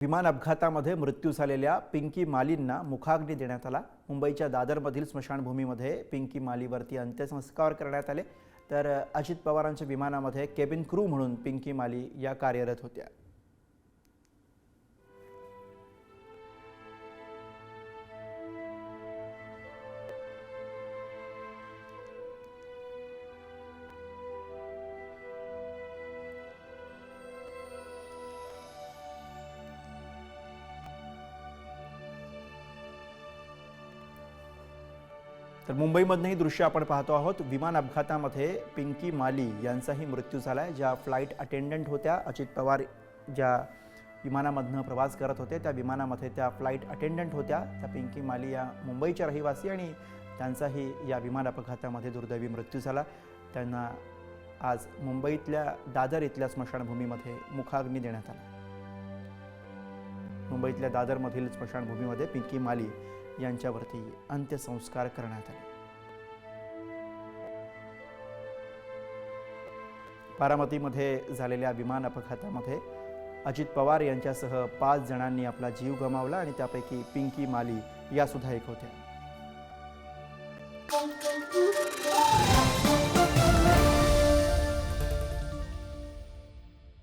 विमान अपघातामध्ये मृत्यू झालेल्या पिंकी मालींना मुखाग्नी देण्यात आला। मुंबईच्या दादरमधील स्मशानभूमीमध्ये पिंकी मालीवरती अंत्यसंस्कार करण्यात आले। तर अजित पवारांच्या विमानामध्ये केबिन क्रू म्हणून पिंकी माली या कार्यरत होत्या। तर मुंबईमधनंही दृश्य आपण पाहतो आहोत। विमान अपघातामध्ये पिंकी माली यांचाही मृत्यू झालाय। ज्या फ्लाइट अटेंडंट होत्या, अजित पवार ज्या विमानामधनं प्रवास करत होते त्या विमानामध्ये त्या फ्लाइट अटेंडंट होत्या। त्या पिंकी माली या मुंबईच्या रहिवासी आणि त्यांचाही या विमान अपघातामध्ये दुर्दैवी मृत्यू झाला। त्यांना आज मुंबईतल्या दादर इथल्या स्मशानभूमीमध्ये मुखाग्नी देण्यात आला। मुंबईतल्या दादरमधील स्मशानभूमीमध्ये पिंकी माली यांच्यावरती अंत्यसंस्कार करण्यात आले। बारामतीमध्ये झालेल्या विमान अपघातामध्ये अजित पवार यांच्यासह 5 जणांनी आपला जीव गमावला आणि त्यापैकी पिंकी माली या सुद्धा एक होत्या।